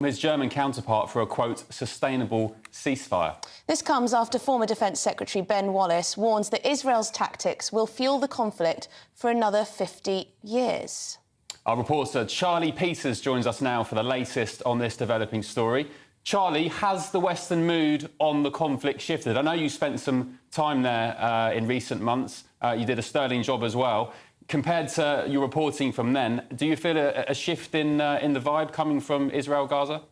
his German counterpart for a, quote, sustainable ceasefire. This comes after former Defence Secretary Ben Wallace warns that Israel's tactics will fuel the conflict for another 50 years. Our reporter Charlie Peters joins us now for the latest on this developing story. Charlie, has the Western mood on the conflict shifted? I know you spent some time there in recent months. You did a sterling job as well. Compared to your reporting from then, do you feel a shift in the vibe coming from Israel, Gaza?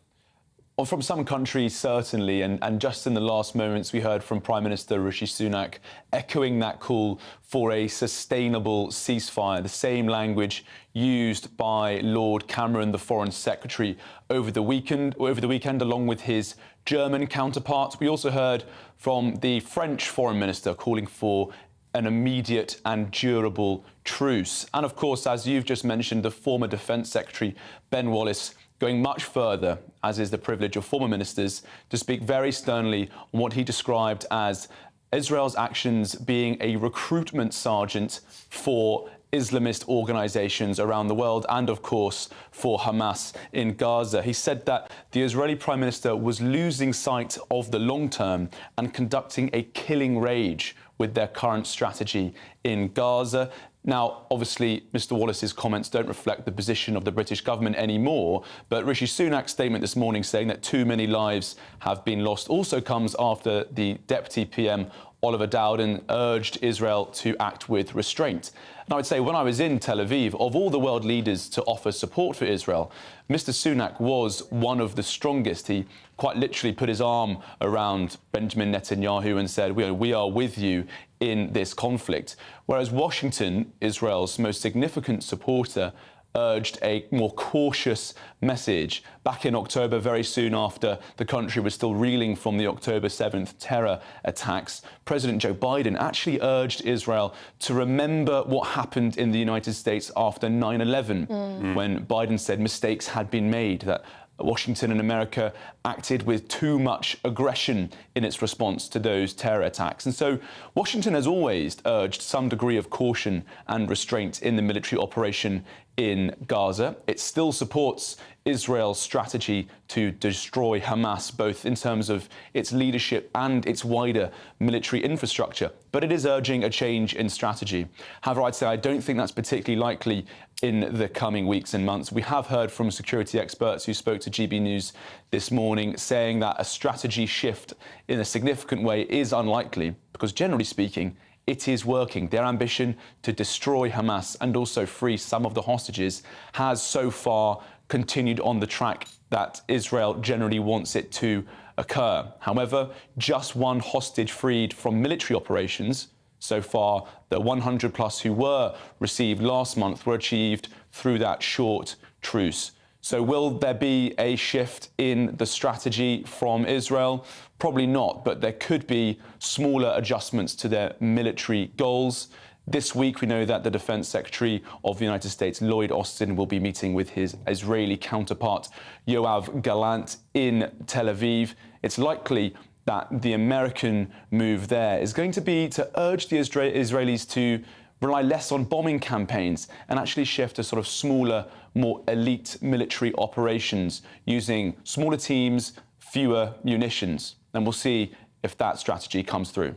Well, from some countries, certainly, and just in the last moments we heard from Prime Minister Rishi Sunak echoing that call for a sustainable ceasefire, the same language used by Lord Cameron, the Foreign Secretary, over the weekend, along with his German counterpart. We also heard from the French Foreign Minister calling for an immediate and durable truce. And of course, as you've just mentioned, the former Defence Secretary, Ben Wallace, going much further, as is the privilege of former ministers, to speak very sternly on what he described as Israel's actions being a recruitment sergeant for Islamist organisations around the world and, of course, for Hamas in Gaza. He said that the Israeli Prime Minister was losing sight of the long term and conducting a killing rage with their current strategy in Gaza. Now, obviously, Mr Wallace's comments don't reflect the position of the British government anymore, but Rishi Sunak's statement this morning saying that too many lives have been lost also comes after the Deputy PM, Oliver Dowden, urged Israel to act with restraint. And I would say when I was in Tel Aviv, of all the world leaders to offer support for Israel, Mr Sunak was one of the strongest. He quite literally put his arm around Benjamin Netanyahu and said, we are with you in this conflict. Whereas Washington, Israel's most significant supporter, urged a more cautious message. Back in October, very soon after the country was still reeling from the October 7th terror attacks, President Joe Biden actually urged Israel to remember what happened in the United States after 9/11, when Biden said mistakes had been made, that Washington and America acted with too much aggression in its response to those terror attacks. And so Washington has always urged some degree of caution and restraint in the military operation in Gaza. It still supports Israel's strategy to destroy Hamas, both in terms of its leadership and its wider military infrastructure. But it is urging a change in strategy. However, I'd say I don't think that's particularly likely in the coming weeks and months. We have heard from security experts who spoke to GBNews this morning saying that a strategy shift in a significant way is unlikely because, generally speaking, it is working. Their ambition to destroy Hamas and also free some of the hostages has so far continued on the track that Israel generally wants it to occur. However, just one hostage freed from military operations. So far, the 100 plus who were received last month were achieved through that short truce. So will there be a shift in the strategy from Israel? Probably not, but there could be smaller adjustments to their military goals. This week, we know that the Defence Secretary of the United States, Lloyd Austin, will be meeting with his Israeli counterpart, Yoav Gallant, in Tel Aviv. It's likely that the American move there is going to be to urge the Israelis to rely less on bombing campaigns and actually shift to sort of smaller, more elite military operations using smaller teams, fewer munitions. And we'll see if that strategy comes through.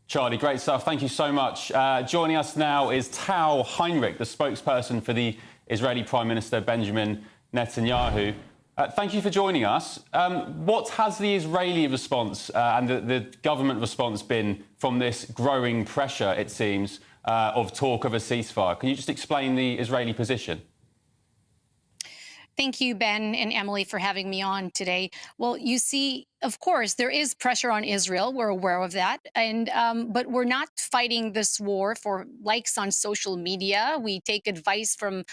Charlie, great stuff. Thank you so much. Joining us now is Tal Heinrich, the spokesperson for the Israeli Prime Minister Benjamin Netanyahu. Thank you for joining us. What has the Israeli response and the government response been from this growing pressure, it seems, of talk of a ceasefire? Can you just explain the Israeli position? Thank you, Ben and Emily, for having me on today. Well, you see, of course, there is pressure on Israel. We're aware of that. And but we're not fighting this war for likes on social media. We take advice from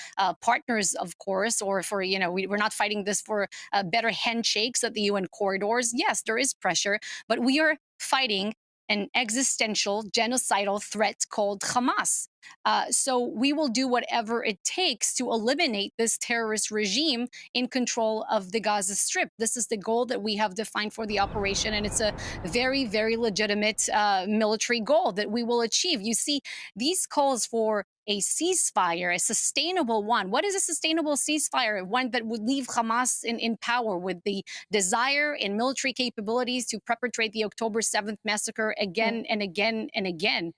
partners, of course, or for, we're not fighting this for better handshakes at the UN corridors. Yes, there is pressure, but we are fighting an existential genocidal threat called Hamas. So we will do whatever it takes to eliminate this terrorist regime in control of the Gaza Strip. This is the goal that we have defined for the operation, and it's a very, very legitimate military goal that we will achieve. You see, these calls for a ceasefire, a sustainable one. What is a sustainable ceasefire? One that would leave Hamas in power with the desire and military capabilities to perpetrate the October 7th massacre again and again and again.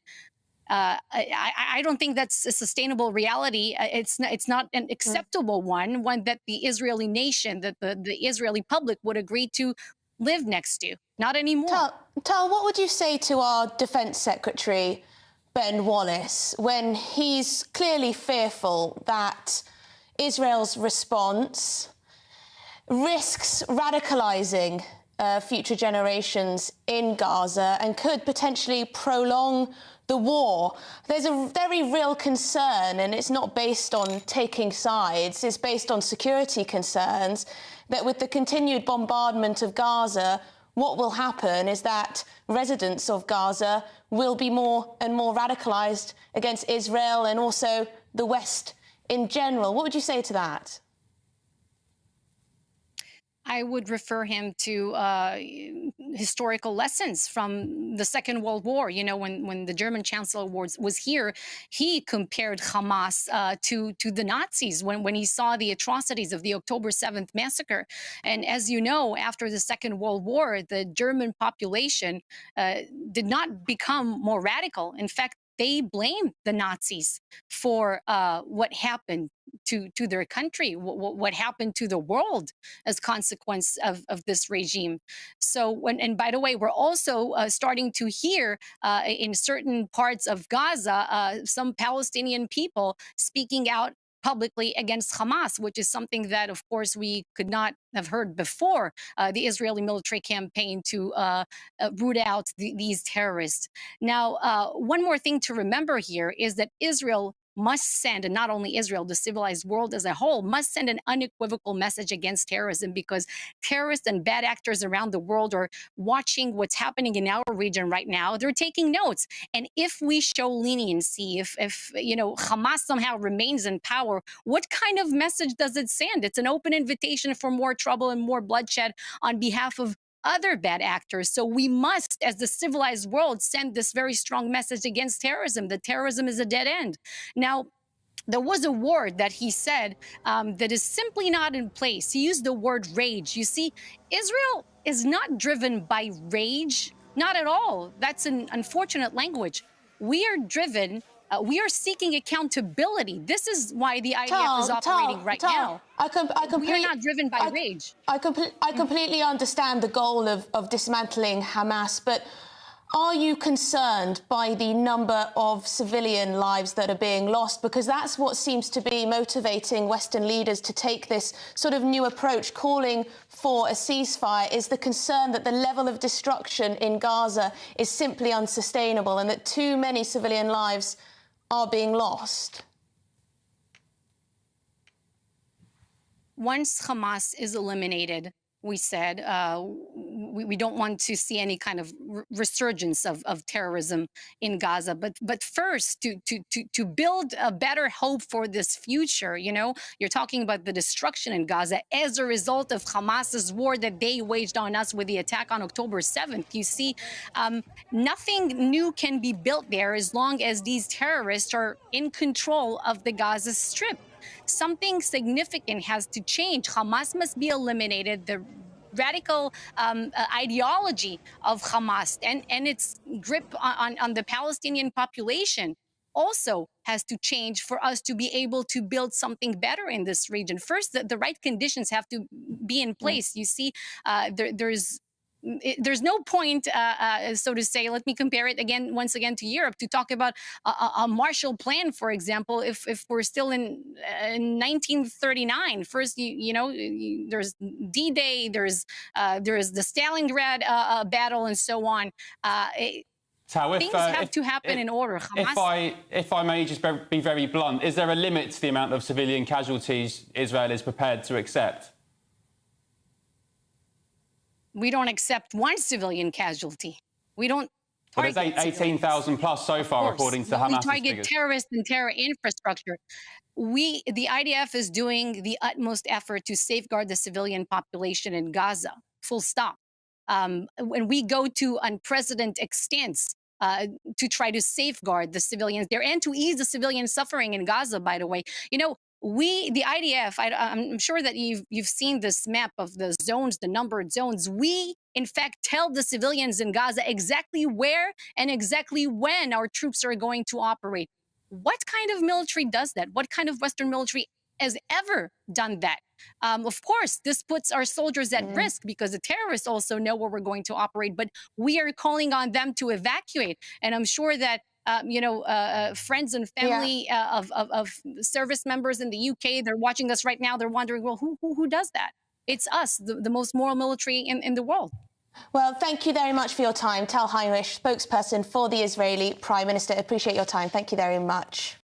I don't think that's a sustainable reality. It's not an acceptable one that the Israeli nation, that the Israeli public would agree to live next to. Not anymore. Tal, what would you say to our Defence Secretary, Ben Wallace, when he's clearly fearful that Israel's response risks radicalising future generations in Gaza and could potentially prolong the war? There's a very real concern, and it's not based on taking sides, it's based on security concerns, that with the continued bombardment of Gaza, what will happen is that residents of Gaza will be more and more radicalised against Israel and also the West in general. What would you say to that? I would refer him to historical lessons from the Second World War. You know, when the German Chancellor was here, he compared Hamas to the Nazis when he saw the atrocities of the October 7th massacre. And as you know, after the Second World War, the German population did not become more radical. In fact, they blamed the Nazis for what happened to their country, what happened to the world as consequence of this regime. So, and by the way, we're also starting to hear in certain parts of Gaza, some Palestinian people speaking out publicly against Hamas, which is something that, of course, we could not have heard before the Israeli military campaign to root out these terrorists. Now, one more thing to remember here is that Israel must send, and not only Israel, the civilized world as a whole, must send an unequivocal message against terrorism, because terrorists and bad actors around the world are watching what's happening in our region right now. They're taking notes. And if we show leniency, if you know, Hamas somehow remains in power, what kind of message does it send? It's an open invitation for more trouble and more bloodshed on behalf of other bad actors. So we must, as the civilized world, send this very strong message against terrorism, that terrorism is a dead end. Now, there was a word that he said that is simply not in place. He used the word rage. You see, Israel is not driven by rage, not at all. That's an unfortunate language. We are driven, we are seeking accountability. This is why the IDF is operating right now. We are not driven by rage. I completely understand the goal of dismantling Hamas, but are you concerned by the number of civilian lives that are being lost? Because that's what seems to be motivating Western leaders to take this sort of new approach, calling for a ceasefire, is the concern that the level of destruction in Gaza is simply unsustainable and that too many civilian lives are being lost. Once Hamas is eliminated, we said we don't want to see any kind of resurgence of terrorism in Gaza. But first, to build a better hope for this future, you know, you're talking about the destruction in Gaza as a result of Hamas's war that they waged on us with the attack on October 7th. You see, nothing new can be built there as long as these terrorists are in control of the Gaza Strip. Something significant has to change. Hamas must be eliminated. The radical ideology of Hamas and its grip on the Palestinian population also has to change for us to be able to build something better in this region. First, the right conditions have to be in place. You see, there's no point, so to say, let me compare it once again to Europe, to talk about a Marshall Plan, for example, if we're still in 1939. First, you know, there's D-Day, there's the Stalingrad battle, and so on. Tal, things have to happen in order. Hamas, if I may just be very blunt, is there a limit to the amount of civilian casualties Israel is prepared to accept? We don't accept one civilian casualty. We don't. But there's 18,000 plus so far, according to Hamas. We target terrorists and terror infrastructure. The IDF is doing the utmost effort to safeguard the civilian population in Gaza. Full stop. When we go to unprecedented extents to try to safeguard the civilians there and to ease the civilian suffering in Gaza, by the way. You know, the IDF, I'm sure that you've seen this map of the zones, the numbered zones. We, in fact, tell the civilians in Gaza exactly where and exactly when our troops are going to operate. What kind of military does that? What kind of Western military has ever done that? Of course, this puts our soldiers at risk because the terrorists also know where we're going to operate, but we are calling on them to evacuate. And I'm sure that friends and family of service members in the UK, they're watching us right now. They're wondering, well, who does that? It's us, the most moral military in the world. Well, thank you very much for your time. Tal Heinrich, spokesperson for the Israeli Prime Minister. Appreciate your time. Thank you very much.